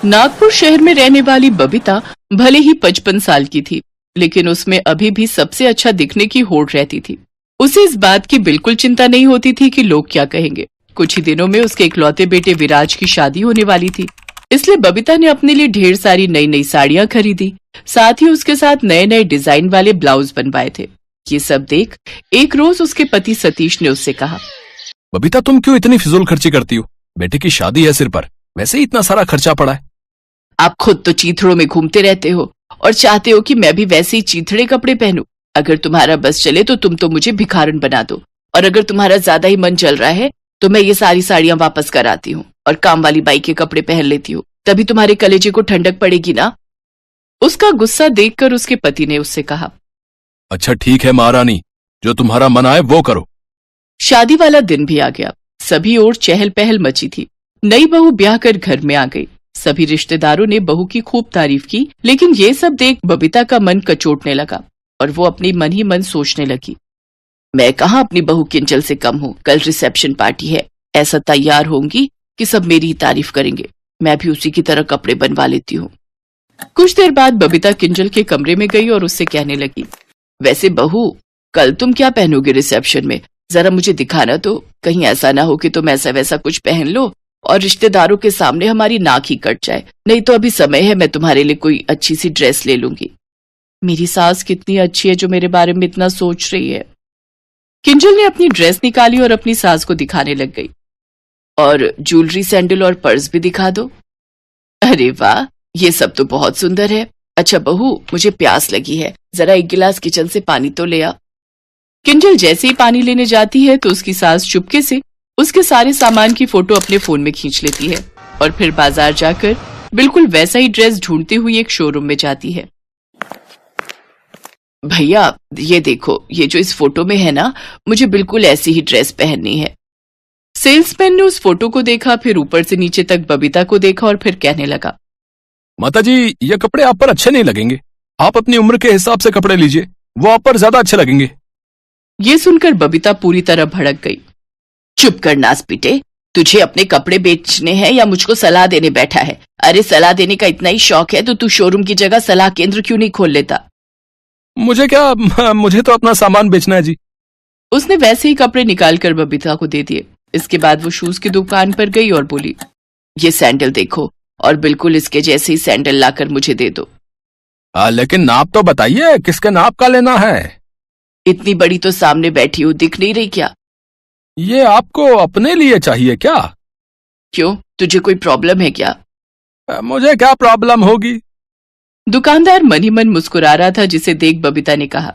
नागपुर शहर में रहने वाली बबीता भले ही 55 साल की थी, लेकिन उसमें अभी भी सबसे अच्छा दिखने की होड़ रहती थी। उसे इस बात की बिल्कुल चिंता नहीं होती थी कि लोग क्या कहेंगे। कुछ ही दिनों में उसके इकलौते बेटे विराज की शादी होने वाली थी, इसलिए बबीता ने अपने लिए ढेर सारी नई नई साड़ियां खरीदी। साथ ही उसके साथ नए नए डिजाइन वाले ब्लाउज बनवाए थे। ये सब देख एक रोज उसके पति सतीश ने उससे कहा, बबीता तुम क्यों इतनी फिजूल खर्ची करती हो? बेटे की शादी है सिर पर, वैसे ही इतना सारा खर्चा पड़ा है। आप खुद तो चीथड़ों में घूमते रहते हो और चाहते हो कि मैं भी वैसे ही चीथड़े कपड़े पहनूं। अगर तुम्हारा बस चले तो तुम तो मुझे भिखारन बना दो, और अगर तुम्हारा ज्यादा ही मन चल रहा है तो मैं ये सारी साड़ियां वापस कराती हूँ और काम वाली बाई के कपड़े पहन लेती हूँ, तभी तुम्हारे कलेजे को ठंडक पड़ेगी ना। उसका गुस्सा देखकर उसके पति ने उससे कहा, अच्छा ठीक है महारानी, जो तुम्हारा मन आए वो करो। शादी वाला दिन भी आ गया। सभी ओर चहल पहल मची थी। नई बहू ब्याह कर घर में आ गई। सभी रिश्तेदारों ने बहू की खूब तारीफ की, लेकिन ये सब देख बबीता का मन कचोटने लगा और वो अपनी मन ही मन सोचने लगी, मैं कहाँ अपनी बहू किंजल से कम हूँ। कल रिसेप्शन पार्टी है, ऐसा तैयार होंगी कि सब मेरी ही तारीफ करेंगे। मैं भी उसी की तरह कपड़े बनवा लेती हूँ। कुछ देर बाद बबीता किंजल के कमरे में गई और उससे कहने लगी, वैसे बहू कल तुम क्या पहनोगे रिसेप्शन में? जरा मुझे दिखाना तो, कहीं ऐसा ना हो कि तुम ऐसा वैसा कुछ पहन लो और रिश्तेदारों के सामने हमारी नाक ही कट जाए। नहीं तो अभी समय है, मैं तुम्हारे लिए कोई अच्छी सी ड्रेस ले लूंगी। मेरी सास कितनी अच्छी है जो मेरे बारे में इतना सोच रही है। किंजल ने अपनी ड्रेस निकाली और अपनी सास को दिखाने लग गई, और ज्वेलरी, सैंडल और पर्स भी दिखा दो। अरे वाह, ये सब तो बहुत सुंदर है। अच्छा बहू, मुझे प्यास लगी है, जरा एक गिलास किचन से पानी तो ले आ। किंजल जैसे ही पानी लेने जाती है तो उसकी सास चुपके से उसके सारे सामान की फोटो अपने फोन में खींच लेती है और फिर बाजार जाकर बिल्कुल वैसा ही ड्रेस ढूंढती हुई एक शोरूम में जाती है। भैया ये देखो, ये जो इस फोटो में है ना, मुझे बिल्कुल ऐसी ही ड्रेस पहननी है। सेल्समैन ने उस फोटो को देखा, फिर ऊपर से नीचे तक बबीता को देखा और फिर कहने लगा, माताजी ये कपड़े आप पर अच्छे नहीं लगेंगे, आप अपनी उम्र के हिसाब से कपड़े लीजिए, वो आप पर ज्यादा अच्छे लगेंगे। ये सुनकर बबीता पूरी तरह भड़क गई। चुप कर नास पीटे, तुझे अपने कपड़े बेचने हैं या मुझको सलाह देने बैठा है? अरे सलाह देने का इतना ही शौक है तो तू शोरूम की जगह सलाह केंद्र क्यों नहीं खोल लेता? मुझे क्या, मुझे तो अपना सामान बेचना है जी। उसने वैसे ही कपड़े निकालकर बबीता को दे दिए। इसके बाद वो शूज की दुकान पर गई और बोली, ये सैंडल देखो और बिल्कुल इसके जैसे ही सैंडल लाकर मुझे दे दो। लेकिन नाप तो बताइए, किसके नाप का लेना है? इतनी बड़ी तो सामने बैठी हूँ, दिख नहीं रही क्या? ये आपको अपने लिए चाहिए क्या? क्यों, तुझे कोई प्रॉब्लम है क्या? मुझे क्या प्रॉब्लम होगी? दुकानदार मन ही मन मुस्कुरा रहा था, जिसे देख बबीता ने कहा,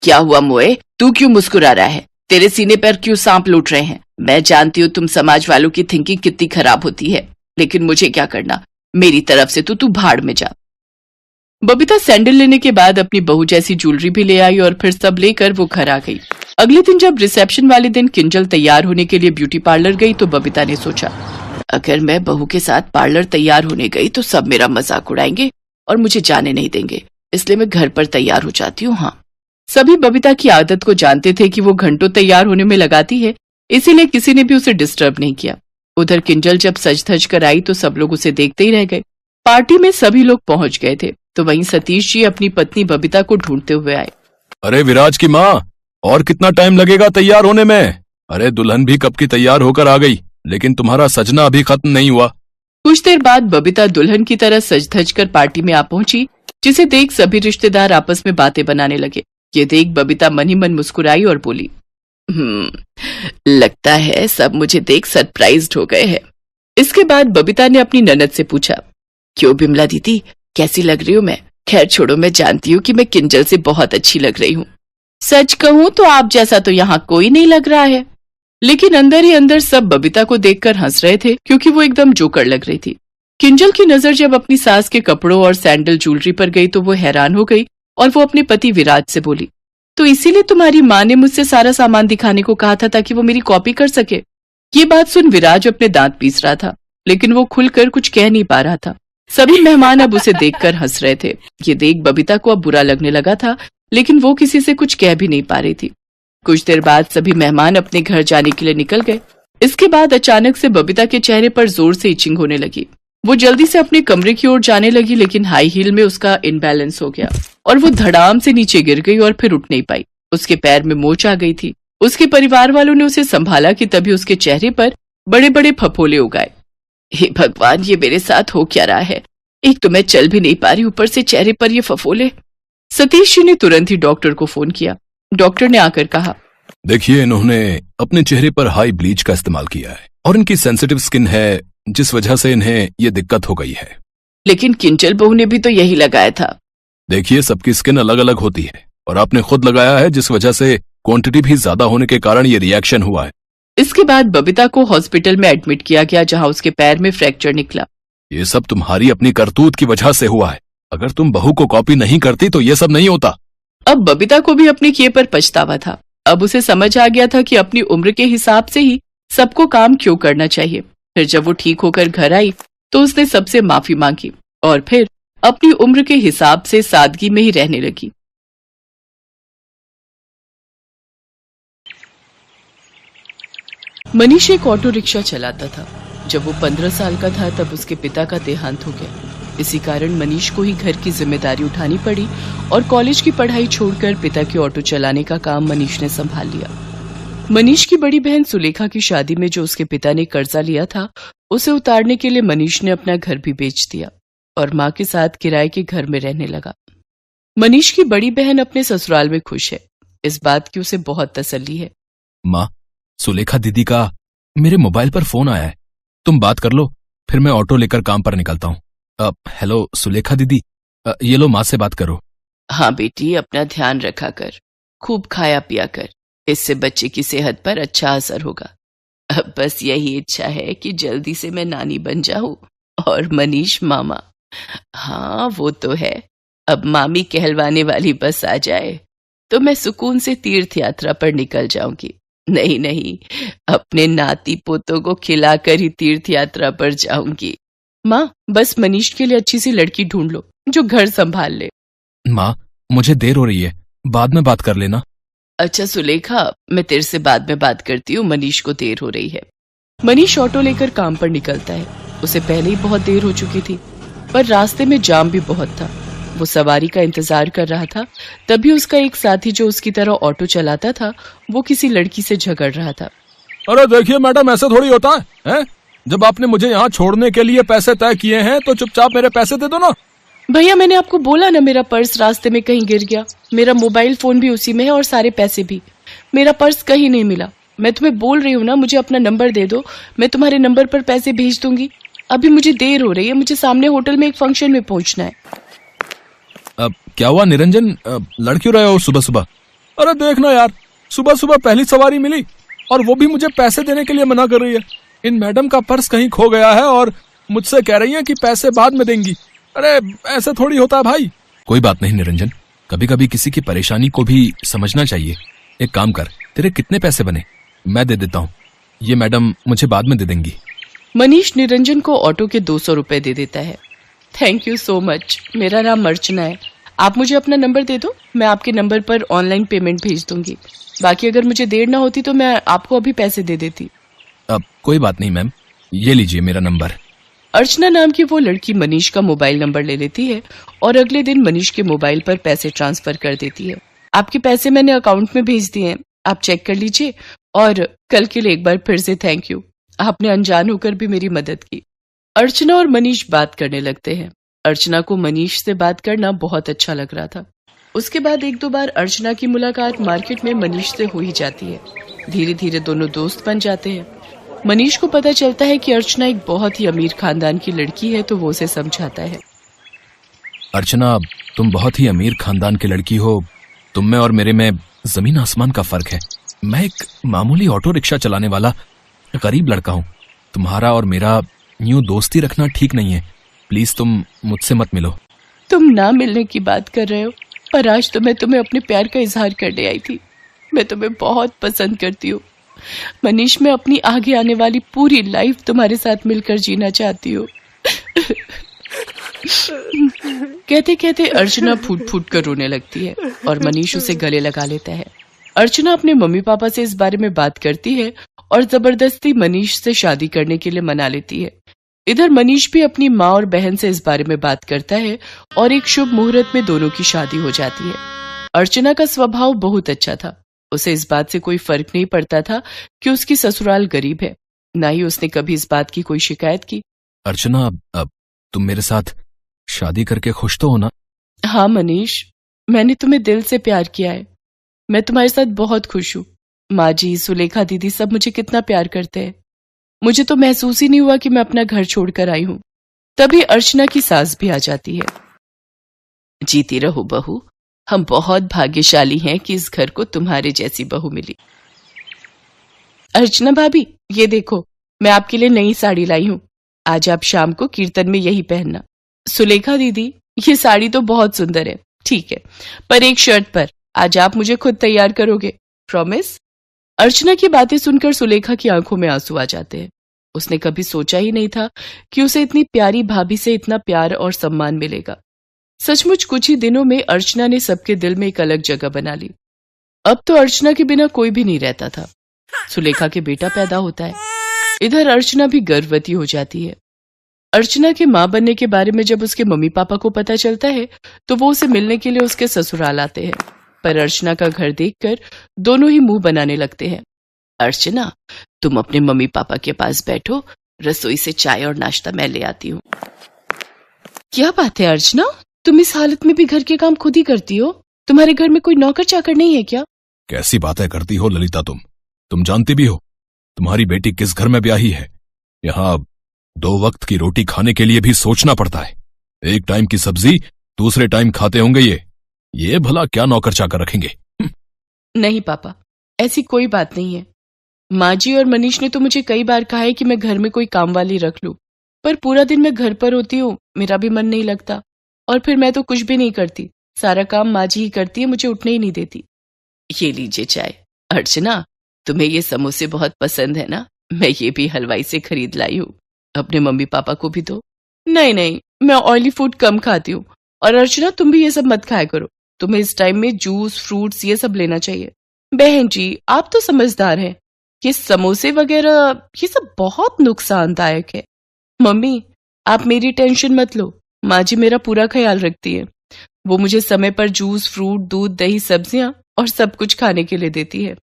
क्या हुआ मोए, तू क्यों मुस्कुरा रहा है? तेरे सीने पर क्यों सांप लूट रहे हैं? मैं जानती हूँ तुम समाज वालों की थिंकिंग कितनी खराब होती है, लेकिन मुझे क्या करना, मेरी तरफ से तो तू भाड़ में जा। बबीता सैंडल लेने के बाद अपनी बहू जैसी ज्वेलरी भी ले आई और फिर सब लेकर वो घर आ गई। अगले दिन जब रिसेप्शन वाले दिन किंजल तैयार होने के लिए ब्यूटी पार्लर गई तो बबीता ने सोचा, अगर मैं बहू के साथ पार्लर तैयार होने गई तो सब मेरा मजाक उड़ाएंगे और मुझे जाने नहीं देंगे, इसलिए मैं घर पर तैयार हो जाती हूँ। हाँ, सभी बबीता की आदत को जानते थे कि वो घंटों तैयार होने में लगाती है, इसीलिए किसी ने भी उसे डिस्टर्ब नहीं किया। उधर किंजल जब सज धज कर आई तो सब लोग उसे देखते ही रह गए। पार्टी में सभी लोग पहुंच गए थे तो वहीं सतीश जी अपनी पत्नी बबीता को ढूंढते हुए आए। अरे विराज की माँ, और कितना टाइम लगेगा तैयार होने में? अरे दुल्हन भी कब की तैयार होकर आ गई, लेकिन तुम्हारा सजना अभी खत्म नहीं हुआ। कुछ देर बाद बबीता दुल्हन की तरह सज धज कर पार्टी में आ पहुंची, जिसे देख सभी रिश्तेदार आपस में बातें बनाने लगे। ये देख बबीता मन ही मन मुस्कुराई और बोली, लगता है सब मुझे देख सरप्राइज्ड हो गए हैं। इसके बाद बबीता ने अपनी ननद से पूछा, क्यों बिमला दीदी, कैसी लग रही हूँ मैं? खैर छोड़ो, मैं जानती हूँ कि मैं किंजल से बहुत अच्छी लग रही हूँ। सच कहूँ तो आप जैसा तो यहाँ कोई नहीं लग रहा है। लेकिन अंदर ही अंदर सब बबीता को देखकर हंस रहे थे, क्योंकि वो एकदम जोकर लग रही थी। किंजल की नजर जब अपनी सास के कपड़ों और सैंडल ज्वेलरी पर गई तो वो हैरान हो गई और वो अपने पति विराज से बोली, तो इसीलिए तुम्हारी माँ ने मुझसे सारा सामान दिखाने को कहा था ताकि वो मेरी कॉपी कर सके। ये बात सुन विराज अपने दांत पीस रहा था, लेकिन वो खुलकर कुछ कह नहीं पा रहा था। सभी मेहमान अब उसे देखकर हंस रहे थे। ये देख बबीता को अब बुरा लगने लगा था, लेकिन वो किसी से कुछ कह भी नहीं पा रही थी। कुछ देर बाद सभी मेहमान अपने घर जाने के लिए निकल गए। इसके बाद अचानक से बबीता के चेहरे पर जोर से इचिंग होने लगी। वो जल्दी से अपने कमरे की ओर जाने लगी, लेकिन हाई हील में उसका इनबैलेंस हो गया और वो धड़ाम से नीचे गिर गई और फिर उठ नहीं पाई। उसके पैर में मोच आ गई थी। उसके परिवार वालों ने उसे संभाला कि तभी उसके चेहरे पर बड़े बड़े फफोले उगाए। हे भगवान, ये मेरे साथ हो क्या रहा है? एक तो मैं चल भी नहीं पा रही, ऊपर से चेहरे पर ये फफोले। सतीश जी ने तुरंत ही डॉक्टर को फोन किया। डॉक्टर ने आकर कहा, देखिए, इन्होंने अपने चेहरे पर हाई ब्लीच का इस्तेमाल किया है और इनकी सेंसिटिव स्किन है, जिस वजह से इन्हें ये दिक्कत हो गई है। लेकिन किंजल बहू ने भी तो यही लगाया था। देखिए, सबकी स्किन अलग अलग होती है और आपने खुद लगाया है, जिस वजह से क्वांटिटी भी ज्यादा होने के कारण ये रिएक्शन हुआ है। इसके बाद बबीता को हॉस्पिटल में एडमिट किया गया, जहां उसके पैर में फ्रैक्चर निकला। ये सब तुम्हारी अपनी करतूत की वजह से हुआ है। अगर तुम बहू को कॉपी नहीं करती तो ये सब नहीं होता। अब बबीता को भी अपने किए पर पछतावा था। अब उसे समझ आ गया था कि अपनी उम्र के हिसाब से ही सबको काम क्यों करना चाहिए। फिर जब वो ठीक होकर घर आई तो उसने सबसे माफी मांगी और फिर अपनी उम्र के हिसाब से सादगी में ही रहने लगी। मनीष एक ऑटो रिक्शा चलाता था। जब वो 15 साल का था तब उसके पिता का देहांत हो गया। इसी कारण मनीष को ही घर की जिम्मेदारी उठानी पड़ी और कॉलेज की पढ़ाई छोड़कर पिता के ऑटो चलाने का काम मनीष ने संभाल लिया। मनीष की बड़ी बहन सुलेखा की शादी में जो उसके पिता ने कर्जा लिया था, उसे उतारने के लिए मनीष ने अपना घर भी बेच दिया और माँ के साथ किराए के घर में रहने लगा। मनीष की बड़ी बहन अपने ससुराल में खुश है। इस बात की उसे बहुत तसल्ली है। माँ, सुलेखा दीदी का मेरे मोबाइल पर फोन आया है, तुम बात कर लो, फिर मैं ऑटो लेकर काम पर निकलता हूँ। हेलो सुलेखा दीदी, ये लो, माँ से बात करो। हाँ बेटी, अपना ध्यान रखा कर, खूब खाया पिया कर, इससे बच्चे की सेहत पर अच्छा असर होगा। अब बस यही इच्छा है कि जल्दी से मैं नानी बन जाऊं और मनीष मामा। हाँ वो तो है, अब मामी कहलवाने वाली बस आ जाए तो मैं सुकून से तीर्थ यात्रा पर निकल जाऊंगी। नहीं नहीं, अपने नाती पोतों को खिलाकर ही तीर्थ यात्रा पर जाऊंगी। माँ, बस मनीष के लिए अच्छी सी लड़की ढूंढ लो जो घर संभाल ले। माँ, मुझे देर हो रही है, बाद में बात कर लेना। अच्छा सुलेखा, मैं तेरे से बाद में बात करती हूँ, मनीष को देर हो रही है। मनीष ऑटो लेकर काम पर निकलता है। उसे पहले ही बहुत देर हो चुकी थी, पर रास्ते में जाम भी बहुत था। वो सवारी का इंतजार कर रहा था, तभी उसका एक साथी जो उसकी तरह ऑटो चलाता था, वो किसी लड़की से झगड़ रहा था। अरे देखिए मैडम, ऐसा थोड़ी होता है? जब आपने मुझे यहाँ छोड़ने के लिए पैसे तय किए हैं तो चुपचाप मेरे पैसे दे दो ना। भैया, मैंने आपको बोला ना, मेरा पर्स रास्ते में कहीं गिर गया। मेरा मोबाइल फोन भी उसी में है और सारे पैसे भी। मेरा पर्स कहीं नहीं मिला। मैं तुम्हें बोल रही हूँ ना, मुझे अपना नंबर दे दो, मैं तुम्हारे नंबर पर पैसे भेज दूंगी। अभी मुझे देर हो रही है, मुझे सामने होटल में एक फंक्शन में पहुंचना है। अब क्या हुआ निरंजन, लड़ क्यों रहे हो सुबह सुबह? अरे देखना यार, सुबह सुबह पहली सवारी मिली और वो भी मुझे पैसे देने के लिए मना कर रही है। इन मैडम का पर्स कहीं खो गया है और मुझसे कह रही है कि पैसे बाद में देंगी। अरे ऐसे थोड़ी होता है भाई। कोई बात नहीं निरंजन, कभी कभी किसी की परेशानी को भी समझना चाहिए। एक काम कर, तेरे कितने पैसे बने मैं दे देता हूँ, ये मैडम मुझे बाद में दे देंगी। मनीष निरंजन को ऑटो के 200 रुपए दे देता है। Thank you so much. मेरा नाम अर्चना है, आप मुझे अपना नंबर दे दो, मैं आपके नंबर पर ऑनलाइन पेमेंट भेज दूंगी। बाकी अगर मुझे देर ना होती तो मैं आपको अभी पैसे दे देती। अब कोई बात नहीं मैम, ये लीजिए मेरा नंबर। अर्चना नाम की वो लड़की मनीष का मोबाइल नंबर ले लेती है और अगले दिन मनीष के मोबाइल पर पैसे ट्रांसफर कर देती है। आपके पैसे मैंने अकाउंट में भेज दिए हैं, आप चेक कर लीजिए। और कल के लिए एक बार फिर से थैंक यू, आपने अनजान होकर भी मेरी मदद की। अर्चना और मनीष बात करने लगते हैं। अर्चना को मनीष से बात करना बहुत अच्छा लग रहा था। उसके बाद एक दो बार अर्चना की मुलाकात मार्केट में मनीष से हो ही जाती है। धीरे धीरे दोनों दोस्त बन जाते हैं। मनीष को पता चलता है कि अर्चना एक बहुत ही अमीर खानदान की लड़की है, तो वो उसे समझाता है। अर्चना, तुम बहुत ही अमीर खानदान की लड़की हो, तुम में और मेरे में जमीन आसमान का फर्क है। मैं एक मामूली ऑटो रिक्शा चलाने वाला गरीब लड़का हूँ। तुम्हारा और मेरा यूं दोस्ती रखना ठीक नहीं है, प्लीज तुम मुझसे मत मिलो। तुम ना मिलने की बात कर रहे हो, पर आज तो मैं तुम्हें अपने प्यार का इजहार करने आई थी। मैं तुम्हें बहुत पसंद करती हूँ मनीष, मैं अपनी आगे आने वाली पूरी लाइफ तुम्हारे साथ मिलकर जीना चाहती हूँ। कहते कहते अर्चना फूट फूट कर रोने लगती है और मनीष उसे गले लगा लेता है। अर्चना अपने मम्मी पापा से इस बारे में बात करती है और जबरदस्ती मनीष से शादी करने के लिए मना लेती है। इधर मनीष भी अपनी माँ और बहन से इस बारे में बात करता है और एक शुभ मुहूर्त में दोनों की शादी हो जाती है। अर्चना का स्वभाव बहुत अच्छा था। उसे इस बात से कोई फर्क नहीं पड़ता था कि उसकी ससुराल गरीब है। न ही उसने कभी इस बात की कोई शिकायत की। अर्चना, अब तुम मेरे साथ शादी करके खुश तो हो ना? हाँ मनीष, मैंने तुम्हें दिल से प्यार किया है। मैं तुम्हारे साथ बहुत खुश हूँ। माँ जी, सुलेखा दीदी सब मुझे कितना प्यार करते हैं। मुझे तो महसूस ही नहीं हुआ कि मैं अपना घर छोड़कर आई हूँ। तभी अर्चना की सास भी आ जाती है। जीती रहो बहू, हम बहुत भाग्यशाली हैं कि इस घर को तुम्हारे जैसी बहू मिली। अर्चना भाभी, ये देखो, मैं आपके लिए नई साड़ी लाई हूँ। आज आप शाम को कीर्तन में यही पहनना। सुलेखा दीदी, ये साड़ी तो बहुत सुंदर है, ठीक है, पर एक शर्त पर। आज आप मुझे खुद तैयार करोगे, प्रॉमिस? अर्चना की बातें सुनकर सुलेखा की आंखों में आंसू आ जाते हैं। उसने कभी सोचा ही नहीं था कि उसे इतनी प्यारी भाभी से इतना प्यार और सम्मान मिलेगा। सचमुच कुछ ही दिनों में अर्चना ने सबके दिल में एक अलग जगह बना ली। अब तो अर्चना के बिना कोई भी नहीं रहता था। सुलेखा के बेटा पैदा होता है। इधर अर्चना भी गर्भवती हो जाती है। अर्चना के मां बनने के बारे में जब उसके मम्मी पापा को पता चलता है तो वो उसे मिलने के लिए उसके ससुराल आते हैं। पर अर्चना का घर देखकर दोनों ही मुंह बनाने लगते हैं। अर्चना, तुम अपने मम्मी पापा के पास बैठो, रसोई से चाय और नाश्ता मैं ले आती हूँ। क्या बात है अर्चना, तुम इस हालत में भी घर के काम खुद ही करती हो? तुम्हारे घर में कोई नौकर चाकर नहीं है क्या? कैसी बातें करती हो ललिता तुम जानती भी हो तुम्हारी बेटी किस घर में ब्याही है। यहाँ 2 वक्त की रोटी खाने के लिए भी सोचना पड़ता है। एक टाइम की सब्जी दूसरे टाइम खाते होंगे ये भला क्या नौकर चाकर रखेंगे? नहीं पापा, ऐसी कोई बात नहीं है। माँ जी और मनीष ने तो मुझे कई बार कहा है कि मैं घर में कोई काम वाली रख लूं, पर पूरा दिन मैं घर पर होती हूँ, मेरा भी मन नहीं लगता। और फिर मैं तो कुछ भी नहीं करती, सारा काम माँ जी ही करती है, मुझे उठने ही नहीं देती। ये लीजिए चाय। अर्चना, तुम्हें ये समोसे बहुत पसंद है ना? मैं ये भी हलवाई से खरीद लाई हूँ, अपने मम्मी पापा को भी दो। नहीं नहीं, मैं ऑयली फूड कम खाती हूँ। और अर्चना, तुम भी ये सब मत खाया करो। तुम्हें इस टाइम में जूस, फ्रूट्स ये सब लेना चाहिए। बहन जी, आप तो समझदार हैं। ये समोसे वगैरह ये सब बहुत नुकसानदायक है। मम्मी, आप मेरी टेंशन मत लो, माँ जी मेरा पूरा ख्याल रखती है। वो मुझे समय पर जूस, फ्रूट, दूध, दही, सब्जियां और सब कुछ खाने के लिए देती है।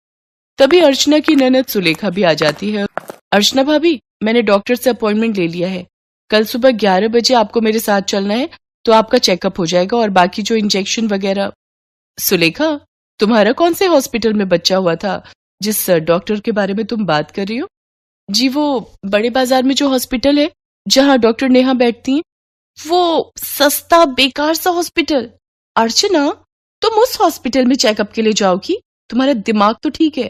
तभी अर्चना की ननद सुलेखा भी आ जाती है। अर्चना भाभी, मैंने डॉक्टर से अपॉइंटमेंट ले लिया है। कल सुबह 11 बजे आपको मेरे साथ चलना है, तो आपका चेकअप हो जाएगा और बाकी जो इंजेक्शन वगैरह। सुलेखा, तुम्हारा कौन से हॉस्पिटल में बच्चा हुआ था जिस डॉक्टर के बारे में तुम बात कर रही हो? जी, वो बड़े बाजार में जो हॉस्पिटल है जहां डॉक्टर नेहा बैठती हैं, वो सस्ता बेकार सा हॉस्पिटल। अर्चना, तुम उस हॉस्पिटल में चेकअप के लिए जाओगी? तुम्हारा दिमाग तो ठीक है।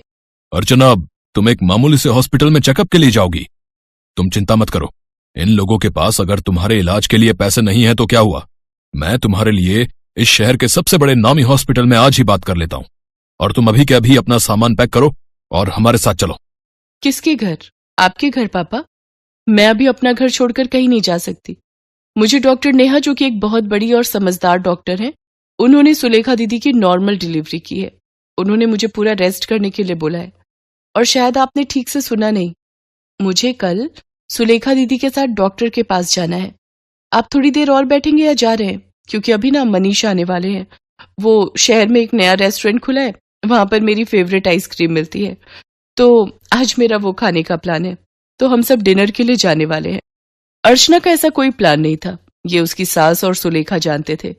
अर्चना, तुम एक मामूली से हॉस्पिटल में चेकअप के लिए जाओगी? तुम चिंता मत करो, इन लोगों के पास अगर तुम्हारे इलाज के लिए पैसे नहीं है तो क्या हुआ, मैं तुम्हारे लिए इस शहर के सबसे बड़े नामी हॉस्पिटल में आज ही बात कर लेता हूं। और तुम अभी के अभी अपना सामान पैक करो और हमारे साथ चलो। किसके घर? आपके घर पापा? मैं अभी अपना घर छोड़कर कहीं नहीं जा सकती। मुझे डॉक्टर नेहा, जो कि एक बहुत बड़ी और समझदार डॉक्टर है, उन्होंने सुलेखा दीदी की नॉर्मल डिलीवरी की है। उन्होंने मुझे पूरा रेस्ट करने के लिए बोला है। और शायद आपने ठीक से सुना नहीं, मुझे कल सुलेखा दीदी के साथ डॉक्टर के पास जाना है। आप थोड़ी देर और बैठेंगे या जा रहे हैं? क्योंकि अभी ना मनीष आने वाले हैं। वो शहर में एक नया रेस्टोरेंट खुला है, वहां पर मेरी फेवरेट आइसक्रीम मिलती है, तो आज मेरा वो खाने का प्लान है। तो हम सब डिनर के लिए जाने वाले हैं। अर्चना का ऐसा कोई प्लान नहीं था, ये उसकी सास और सुलेखा जानते थे।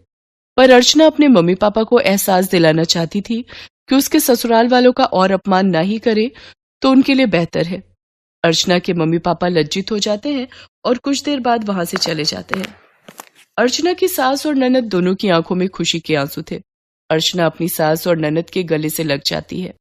पर अर्चना अपने मम्मी पापा को एहसास दिलाना चाहती थी कि उसके ससुराल वालों का और अपमान ना ही करे तो उनके लिए बेहतर है। अर्चना के मम्मी पापा लज्जित हो जाते हैं और कुछ देर बाद वहां से चले जाते हैं। अर्चना की सास और ननद दोनों की आंखों में खुशी के आंसू थे। अर्चना अपनी सास और ननद के गले से लग जाती है।